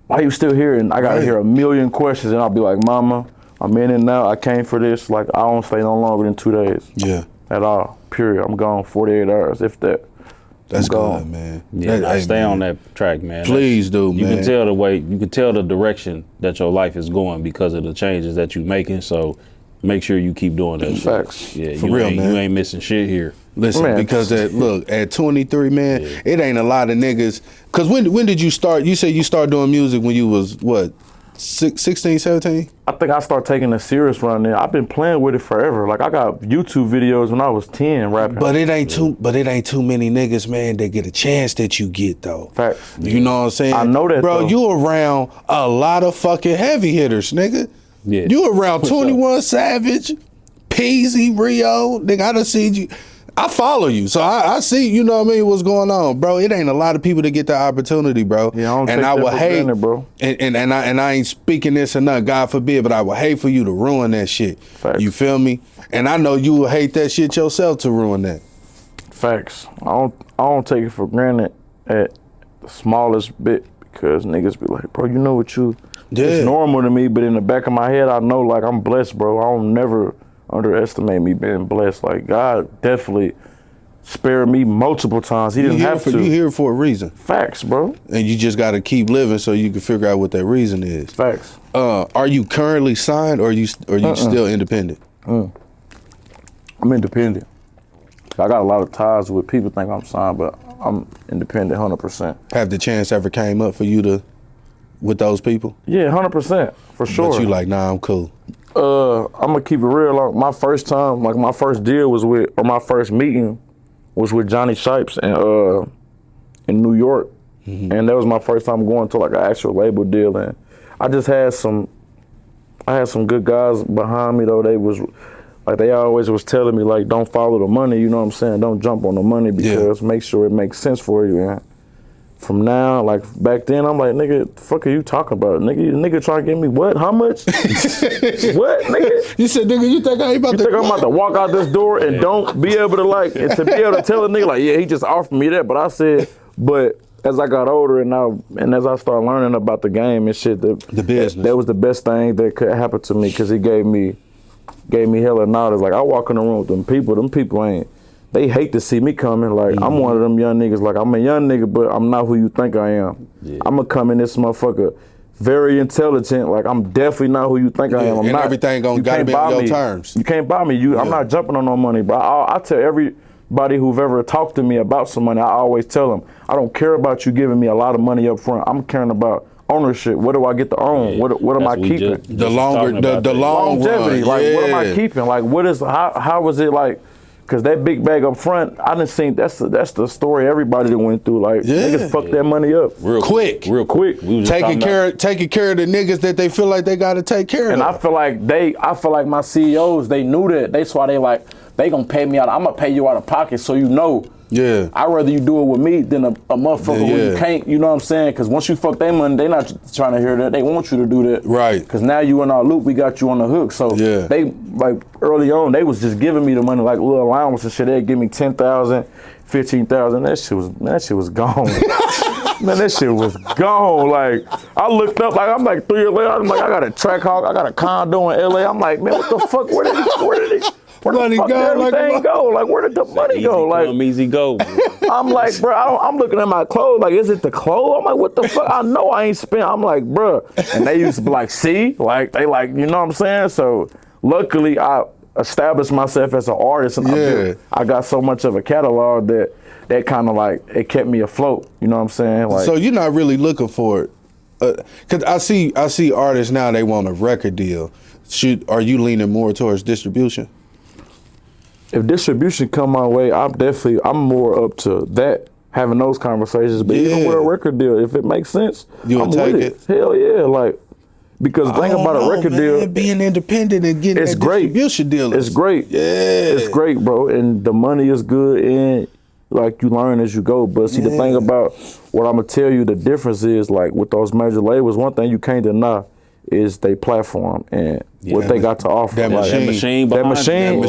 why you still here? And I gotta hear a million questions, and I'll be like, mama, I'm in it now. I came for this. Like, I don't stay no longer than 2 days. Yeah. At all. Period. I'm gone 48 hours, if that. That's gone. good, man. Yeah, Hey, stay man. on that track, man. Please do, You man. can tell the way, you can tell the direction that your life is going because of the changes that you're making. So make sure you keep doing that. Facts. Shit. Yeah, For real, man. You ain't missing shit here. Listen, Man. because look, at 23, man, it ain't a lot of niggas. Because when did you start? You said you started doing music when you was, what, 16, 17? I think I started taking a serious run there. I've been playing with it forever. Like, I got YouTube videos when I was 10 rapping. But it ain't too many niggas, man, that get a chance that you get, though. Facts. You know what I'm saying? I know that, bro. though. You around a lot of fucking heavy hitters, nigga. Yeah. You around 21 Savage, Peasy, Rio, nigga. I done seen you. I follow you, so I see, you know what I mean, what's going on, bro. It ain't a lot of people that get the opportunity, bro. Yeah, I don't and take I that would for hate, granted, bro. And I ain't speaking this or nothing, God forbid, but I would hate for you to ruin that shit. Facts. You feel me? And I know you would hate that shit yourself to ruin that. Facts. I don't take it for granted at the smallest bit, because niggas be like, bro, you know what you, Yeah. it's normal to me, but in the back of my head, I know like I'm blessed, bro. I don't never underestimate me being blessed. Like God definitely spared me multiple times. He didn't have to. You here for a reason. Facts, bro. And you just got to keep living so you can figure out what that reason is. Facts. Are you currently signed or are you still independent? I'm independent. I got a lot of ties with people think I'm signed, but I'm independent 100%. Have the chance ever came up for you to, with those people? Yeah, 100%, for sure. But you like, nah, I'm cool. I'm gonna keep it real. Like my first time, like my first deal was with, or my first meeting was with Johnny Shipes in New York. And that was my first time going to like an actual label deal. And I just had I had some good guys behind me though. They was, like they always was telling me like, don't follow the money, you know what I'm saying? Don't jump on the money because make sure it makes sense for you. And from now, like back then, I'm like, nigga, the fuck are you talking about? Nigga trying to get me what? How much? What, nigga? You said, nigga, you think I ain't about You to? think I'm about to walk out this door and don't be able to like, and to be able to tell a nigga like, yeah, he just offered me that. But I said, but as I got older and as I started learning about the game and shit, the business, that was the best thing that could happen to me because he gave me hella knowledge. Like I walk in the room with them people ain't, they hate to see me coming. Like I'm one of them young niggas. Like I'm a young nigga, but I'm not who you think I am. Yeah. I'm gonna come in this motherfucker very intelligent. Like I'm definitely not who you think I am. I'm and not. Everything gotta be on your terms. You can't buy me. I'm not jumping on no money. But I tell everybody who've ever talked to me about some money, I always tell them, I don't care about you giving me a lot of money up front. I'm caring about ownership. What do I get to own? Yeah. What am I keeping? The long longevity. Run. Like what am I keeping? Like how was it like? Cause that big bag up front, I done seen that's the story everybody that went through. Like niggas fuck that money up real quick. We was taking care of the niggas that they feel like they gotta take care of. And I feel like my CEOs, they knew that. That's why they gonna pay me out. I'm gonna pay you out of pocket so you know. Yeah. I'd rather you do it with me than a motherfucker where you can't, you know what I'm saying? Because once you fuck their money, they not trying to hear that. They want you to do that. Right. Because now you in our loop, we got you on the hook. So they, like early on, they was just giving me the money, like little allowance and shit. They'd give me 10,000, 15,000. That shit was gone. Man, that shit was gone. Like, I looked up, like I'm like 3 years later, I'm like, I got a track hawk, I got a condo in LA. I'm like, man, what the fuck? Where the fuck did everything go? Like, where did the money go? Like, easy go. I'm like, bro, I'm looking at my clothes. Like, is it the clothes? I'm like, what the fuck? I know I ain't spent. I'm like, bro. And they used to be like, see? Like, they like, you know what I'm saying? So, luckily, I established myself as an artist. And I got so much of a catalog that kind of like, it kept me afloat. You know what I'm saying? Like, so, you're not really looking for it. Because I see artists now, they want a record deal. Are you leaning more towards distribution? If distribution come my way, I'm more up to that, having those conversations. But even with a record deal, if it makes sense, you'll take it. Hell yeah, like, because the thing about a record deal, being independent and getting that distribution deal, it's great. Yeah, it's great, bro, and the money is good, and like you learn as you go. But see, the thing about what I'm gonna tell you, the difference is like with those major labels, one thing you can't deny is they platform and what they got to offer. That machine, you can't beat that machine. We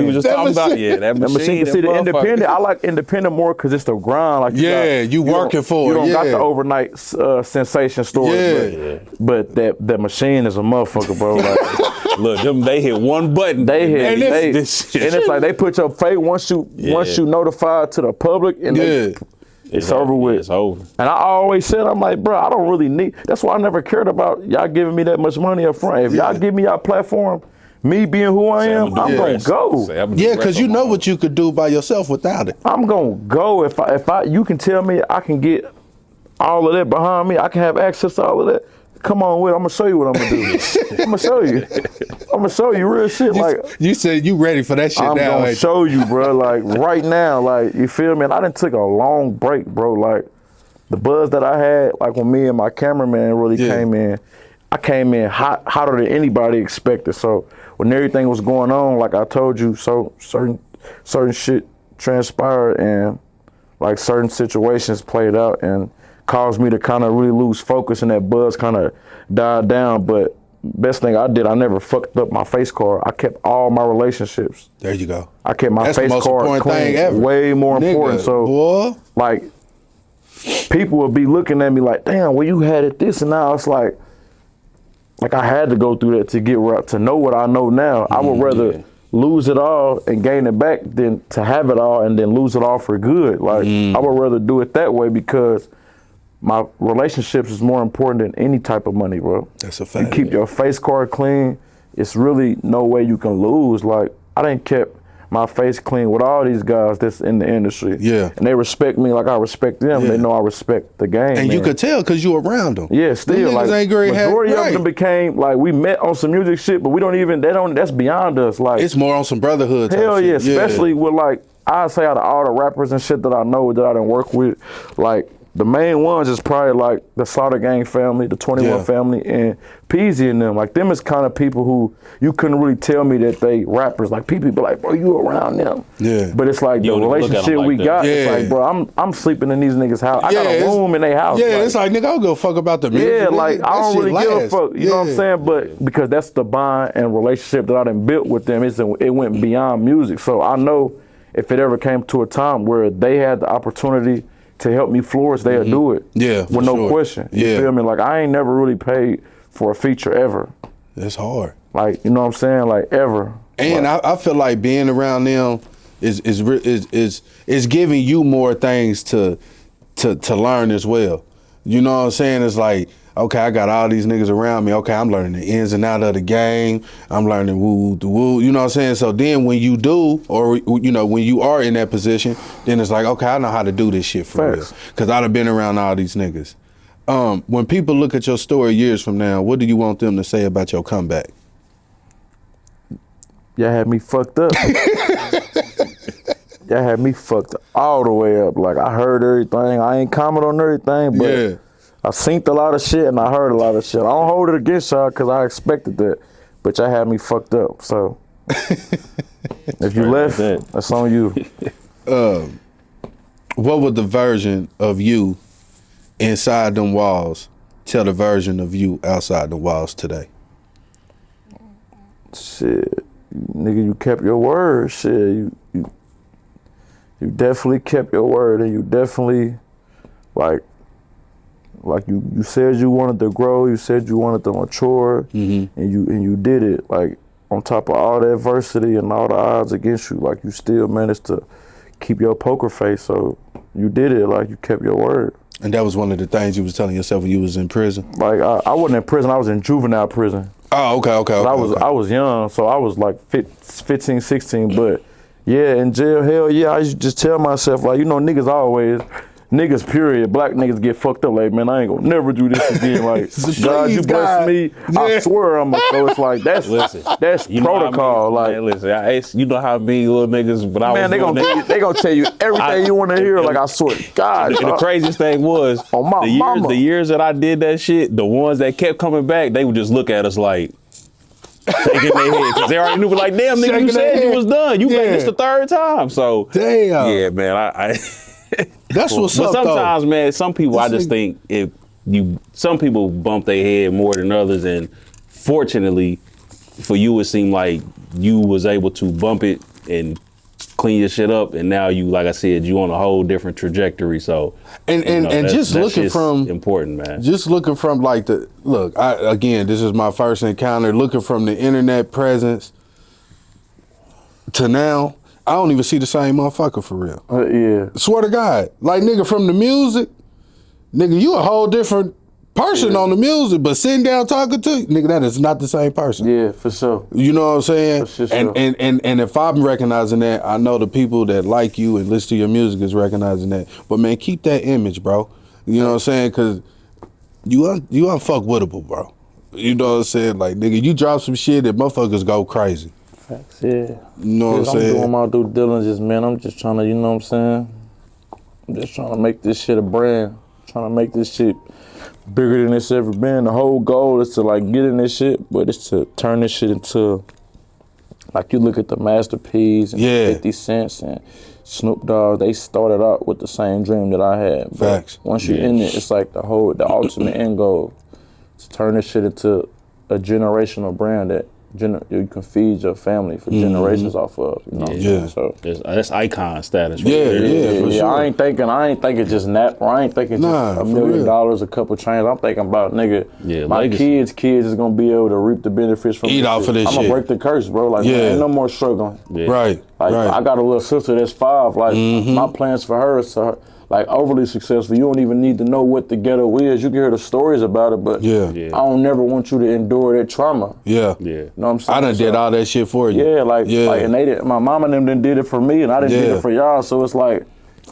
were just talking about that machine. See, the independent, I like independent more because it's the grind. Like you working for it. You don't got the overnight sensation story, but that machine is a motherfucker, bro. Like, look, they hit one button. And it's like they put your face once you notify to the public and it's over with. It's over. And I always said, I'm like, bro, I don't really need. That's why I never cared about y'all giving me that much money up front. If y'all give me y'all platform, me being who I am, I'm gonna go. Yeah, because you know what you could do by yourself without it. I'm gonna go if you can tell me I can get all of that behind me. I can have access to all of that. Come on with it. I'm gonna show you what I'm gonna do. I'm gonna show you. I'm gonna show you real shit. Like you said, you ready for that shit I'm now? I'm gonna show you, bro. Like right now, like you feel me? And I done took a long break, bro. Like the buzz that I had, like when me and my cameraman really came in, I came in hotter than anybody expected. So when everything was going on, like I told you, so certain shit transpired and like certain situations played out and caused me to kind of really lose focus and that buzz kind of died down. But best thing I did, I never fucked up my face card. I kept all my relationships. There you go. I kept my That's face the most card important clean. thing ever. Way more Nigga, important. So boy. like people would be looking at me like, damn, well, you had it this, and now it's like I had to go through that to get to know what I know now. I would rather lose it all and gain it back than to have it all and then lose it all for good. Like, I would rather do it that way because my relationships is more important than any type of money, bro. That's a fact. You keep your face card clean, it's really no way you can lose. Like, I done kept my face clean with all these guys that's in the industry. Yeah. And they respect me like I respect them. Yeah. They know I respect the game. And man. you could tell because you around them. Yeah, still them like ain't great majority of them became like we met on some music shit, but we don't even that's beyond us. Like it's more on some brotherhood type hell yeah, shit. especially with like I say out of all the rappers and shit that I know that I done work with, like the main ones is probably like the Slaughter Gang family, the 21 family, and Peasy and them. Like them is kind of people who you couldn't really tell me that they rappers. Like people be like, bro, you around them. Yeah. But it's like You the don't look at relationship them like we that. got. Yeah. It's like, bro, I'm sleeping in these niggas' house. I got a room in their house. Yeah, it's like, nigga, I don't give a fuck about the music. Yeah, nigga. like That I don't shit really give a lasts. fuck. You know what I'm saying? But because that's the bond and relationship that I done built with them, it went beyond music. So I know if it ever came to a time where they had the opportunity to help me flourish, they'll do it. Yeah, with no question. You feel me? Like I ain't never really paid for a feature ever. That's hard. Like, you know what I'm saying? Like ever. And I feel like being around them is giving you more things to learn as well. You know what I'm saying? It's like, okay, I got all these niggas around me. Okay, I'm learning the ins and outs of the game. I'm learning woo the woo. You know what I'm saying? So then when you do, or you know, when you are in that position, then it's like, okay, I know how to do this shit for real. Because I'd have been around all these niggas. When people look at your story years from now, what do you want them to say about your comeback? Y'all had me fucked up. Y'all had me fucked all the way up. Like I heard everything. I ain't comment on everything, but I synced a lot of shit and I heard a lot of shit. I don't hold it against y'all because I expected that, but y'all had me fucked up. So if you left, that's on you. What would the version of you inside them walls tell the version of you outside the walls today? Shit, nigga, you kept your word. Shit, you definitely kept your word, and you definitely like you said you wanted to grow. You said you wanted to mature, and you did it. Like on top of all the adversity and all the odds against you, like you still managed to keep your poker face. So you did it. Like you kept your word. And that was one of the things you was telling yourself when you was in prison? Like I wasn't in prison. I was in juvenile prison. Oh, okay. I was young, so I was like 15, 16, but yeah, in jail, hell yeah, I used to just tell myself, like, you know, niggas period, black niggas get fucked up, like, man, I ain't gonna never do this again, like, God, you bless me, I swear I'm gonna, so it's like, that's protocol, like. Man, listen, you know how many little niggas, but I was they gonna tell you everything you wanna hear, like, I swear to God. The craziest thing was, the years that I did that shit, the ones that kept coming back, they would just look at us like, shaking their head, because they already knew, like, damn, nigga, you said you was done. You made this the third time, so. Damn. Yeah, man, That's what's but up, sometimes, though. man, some people, I just think some people bump their head more than others, and fortunately for you, it seemed like you was able to bump it and clean your shit up, and now you, like I said, you on a whole different trajectory. So and just looking from important, man. Just looking from like again, this is my first encounter. Looking from the internet presence to now, I don't even see the same motherfucker for real. Yeah. Swear to God, like nigga from the music, nigga, you a whole different person on the music, but sitting down talking to you, nigga, that is not the same person. Yeah, for sure. You know what I'm saying? For sure. And if I'm recognizing that, I know the people that like you and listen to your music is recognizing that. But man, keep that image, bro. You know what I'm saying? Because you unfuckwittable, bro. You know what I'm saying? Like, nigga, you drop some shit that motherfuckers go crazy. Facts, yeah. You know what I'm saying? I'm doing my due diligence, man. I'm just trying to, you know what I'm saying? I'm just trying to make this shit a brand. Trying to make this shit bigger than it's ever been. The whole goal is to like get in this shit, but it's to turn this shit into, like you look at the Master P's and 50 Cents and Snoop Dogg, they started out with the same dream that I had. But Facts. once you're in it, it's like the ultimate end goal to turn this shit into a generational brand that you can feed your family for generations off of. You know what I'm saying? So that's icon status. Right Yeah, there. for sure. I ain't thinking just nap, or I ain't thinking just $1 million, a couple chains. I'm thinking about nigga, my legacy. kids is gonna be able to reap the benefits from Eat off of this I'm gonna break the curse, bro. Like man, ain't no more struggling. Yeah. Right. I got a little sister that's 5. Like my plans for her is to like overly successful. You don't even need to know what the ghetto is. You can hear the stories about it, but I don't never want you to endure that trauma. Yeah. You know what I'm saying? I done did all that shit for you. Yeah, like and they did, my mama and them done did it for me, and I didn't do it for y'all. So it's like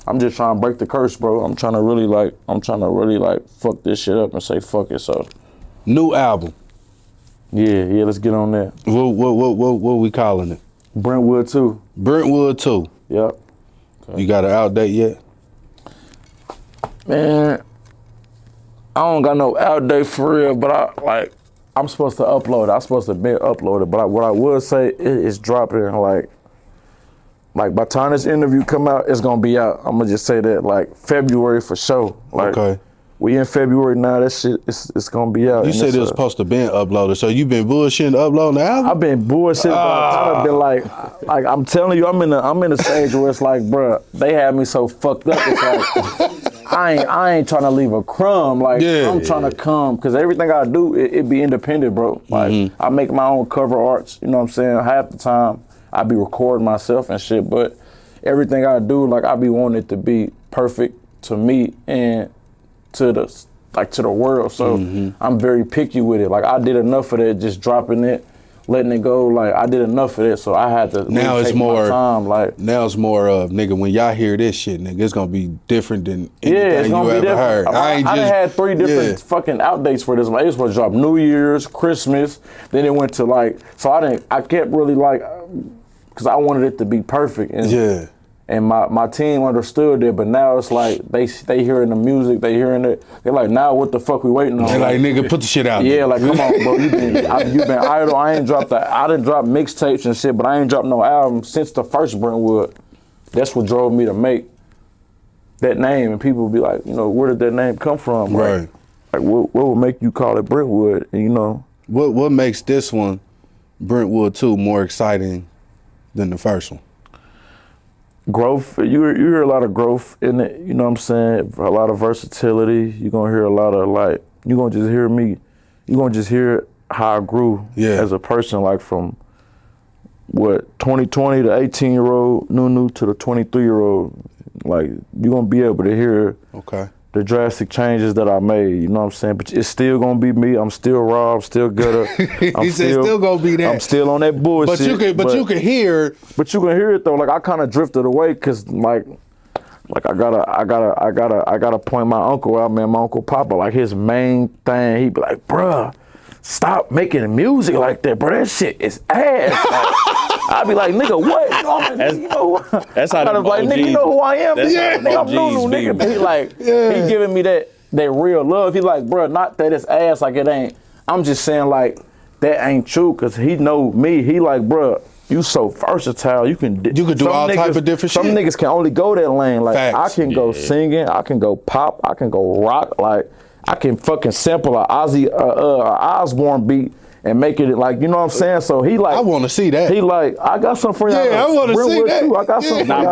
I'm just trying to break the curse, bro. I'm trying to really fuck this shit up and say fuck it. So new album. Yeah, let's get on that. What we calling it? Brentwood 2. Brentwood 2. Yep. You got an out date yet? Man, I don't got no out date for real, but I'm supposed to upload it. I'm supposed to be uploaded, but what I would say it's dropping like by the time this interview come out, it's gonna be out. I'm gonna just say that like February for sure. Like, okay. We in February now. That shit, it's gonna be out. You said it was supposed to be uploaded, so you been bullshitting uploading the album? I've been bullshitting, but I've kind of been like I'm telling you, I'm in a stage where it's like, bruh, they have me so fucked up. It's like I ain't trying to leave a crumb. Like I'm trying to come, because everything I do, it be independent, bro. Like I make my own cover arts. You know what I'm saying? Half the time I be recording myself and shit, but everything I do, like I be wanting it to be perfect to me and to the world. So I'm very picky with it. Like I did enough of that, just dropping it, letting it go. Like I did enough of that, so I had to now really take my time. Like now it's more of nigga, when y'all hear this shit, nigga, it's gonna be different than anything it's gonna you be ever heard. I done had 3 different fucking outdates for this. Like it was supposed to drop New Year's, Christmas, then it went to like, so I kept really like, because I wanted it to be perfect. And and my team understood it, but now it's like they hearing the music, they hearing it. They're like, now what the fuck we waiting on? They like, nigga, put the shit out. Yeah, like come on, bro, you been idle. I done dropped mixtapes and shit, but I ain't dropped no album since the first Brentwood. That's what drove me to make that name, and people would be like, you know, where did that name come from? Right. Like what would make you call it Brentwood? And you know, what makes this one, Brentwood 2, more exciting than the first one? Growth. You hear a lot of growth in it, you know what I'm saying? A lot of versatility. You're gonna hear a lot of like, you're gonna just hear how I grew as a person, like from 2020 to 18-year-old Nunu to the 23-year-old. Like you're gonna be able to hear the drastic changes that I made, you know what I'm saying? But it's still gonna be me. I'm still raw, I'm still gutter. He said still gonna be that. I'm still on that bullshit. But you can hear. But you can hear it though. Like I kind of drifted away because like I gotta point my uncle out, man. My uncle Papa, like his main thing, he'd be like, bruh, stop making music like that, bro. That shit is ass. Like, I'd be like, nigga, what? That's how the like, nigga, you know who I am? Nigga, I'm Nunu, nigga. But he like, he giving me that real love. He like, bro, not that it's ass, like it ain't. I'm just saying like, that ain't true, cause he know me. He like, bro, you so versatile. You can do all type of different shit. Some niggas can only go that lane. Like Facts. I can go singing, I can go pop, I can go rock. Like I can fucking sample a Ozzy Osbourne beat and make it like, you know what I'm saying? So he like, I want to see that. He like, I got something for y'all. Yeah, I want to see that. Too. I got something for y'all.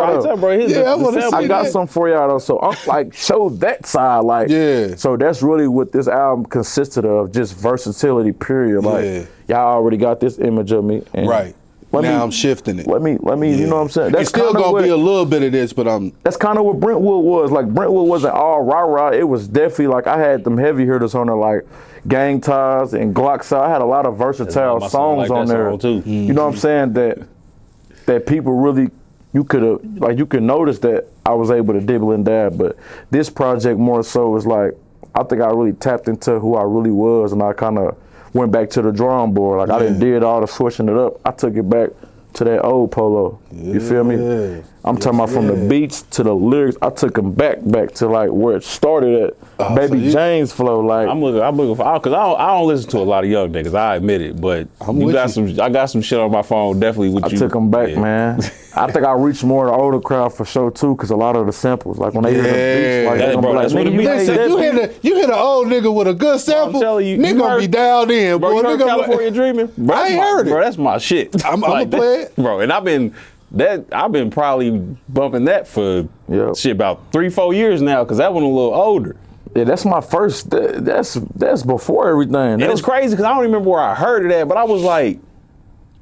I got something for y'all though. So I'm like, show that side. Like, so that's really what this album consisted of, just versatility, period. Like, y'all already got this image of me. And right. Now I'm shifting it. Let me, you know what I'm saying? That's it's still gonna be a little bit of this, but that's kind of what Brentwood was. Like Brentwood wasn't all rah-rah. It was definitely like, I had them heavy hitters on there, like Gang Ties and Glock Side. I had a lot of versatile songs on there. You know what I'm saying? That people really, you could notice that I was able to dibble and dab. But this project more so is like, I think I really tapped into who I really was, and I kind of went back to the drawing board. Like I didn't did all the switching it up. I took it back to that old Polo. You feel me? I'm talking about from the beats to the lyrics. I took them back to like where it started at. Baby James flow. Like I'm looking for, because I don't listen to a lot of young niggas. I admit it, but I got some shit on my phone definitely with you. I took them back, man. I think I reached more the older crowd for sure too, because a lot of the samples, like when they hear the beats, like they gonna be like, nigga, you hit an old nigga with a good sample, I'm telling you, nigga gonna be down in, bro. Boy, You heard nigga, California Dreaming? Bro, I ain't heard it. Bro, that's my shit. I'm gonna play it, bro. And I've been probably bumping that for shit about 3-4 years now, because that one a little older. Yeah, that's my first. That's before everything. And it's crazy because I don't remember where I heard it at, but I was like,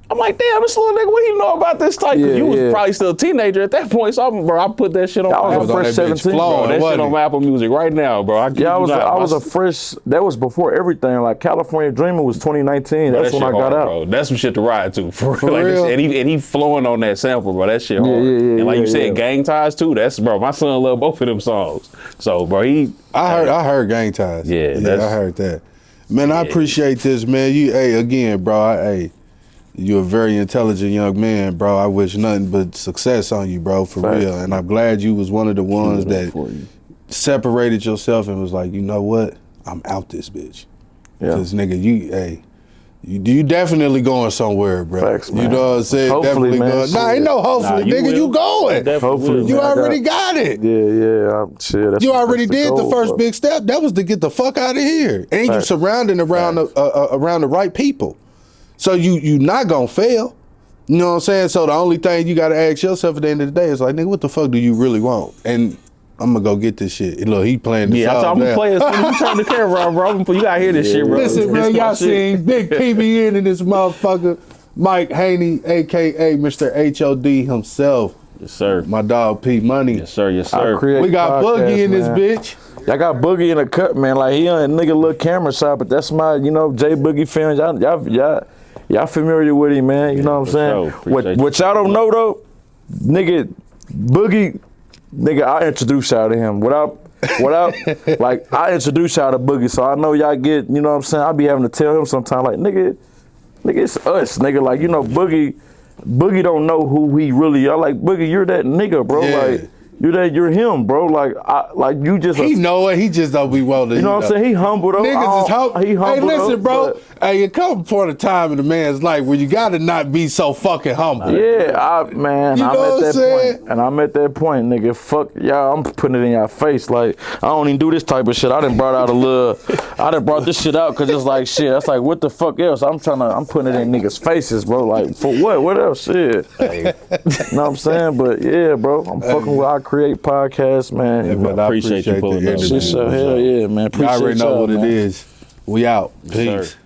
I'm like, damn, this little nigga, what do you know about this type? Because you was probably still a teenager at that point, so I put that shit on. I was a fresh 17, bro. That shit on my Apple Music right now, bro. I was a fresh. That was before everything. Like California Dreaming was 2019. Bro, that's when I got out. Bro. That's some shit to ride to, for real. And he flowing on that sample, bro. That shit hard. And like you said, Gang Ties too. That's, bro. My son love both of them songs. So, bro, I heard Gang Ties. Yeah, I heard that. Man, I appreciate this, man. Again, bro. You're a very intelligent young man, bro. I wish nothing but success on you, bro, for real. And I'm glad you was one of the ones that separated yourself and was like, you know what? I'm out this bitch. Because, nigga, you definitely going somewhere, bro. Facts, man. You know what I'm saying? Hopefully, definitely man. going. Nah, ain't no hopefully, nigga. You going. Hopefully, you already got it. Yeah. You already did the first big step. That was to get the fuck out of here. And you surrounding around the right people. So you not gonna fail. You know what I'm saying? So the only thing you gotta ask yourself at the end of the day is like, nigga, what the fuck do you really want? And I'm gonna go get this shit. Look, he playing the song. I'm gonna play it as soon as you turn the camera on, bro. You gotta hear this shit, bro. Listen, man, y'all seen big PBN in this motherfucker. Mike Haney, aka Mr. HOD himself. Yes, sir. My dog P Money. Yes, sir. Yes, sir. We got Boogie in this bitch. Y'all got Boogie in the cut, man. Like he a nigga little camera shot, but that's my, J Boogie fans. Y'all familiar with him, man. You know what I'm saying? What y'all don't know though, nigga, Boogie, nigga, I introduced y'all to him. Without like I introduced y'all to Boogie, so I know y'all get, you know what I'm saying? I be having to tell him sometimes, like, nigga, it's us, nigga. Like, Boogie don't know who he really are. Like, Boogie, you're that nigga, bro. Yeah. Like, you're him, bro. Like you just. He know it. He just don't be well. You know what I'm saying? He humble though. Niggas is humble. He humble. Hey, listen, bro. But, hey, it come point a time in a man's life where you gotta not be so fucking humble. Yeah, I'm at that point, and I'm at that point, nigga. Fuck y'all. I'm putting it in y'all face. Like I don't even do this type of shit. I done brought this shit out because it's like shit. That's like what the fuck else? I'm putting it in niggas' faces, bro. Like for what? What else? Shit. Hey. You know what I'm saying? But yeah, bro. I'm fucking with iCreate podcast, man. Yeah, man, I appreciate you pulling up. Hell yeah, man. Appreciate y'all already know what man. it is. We out. Peace. Sir.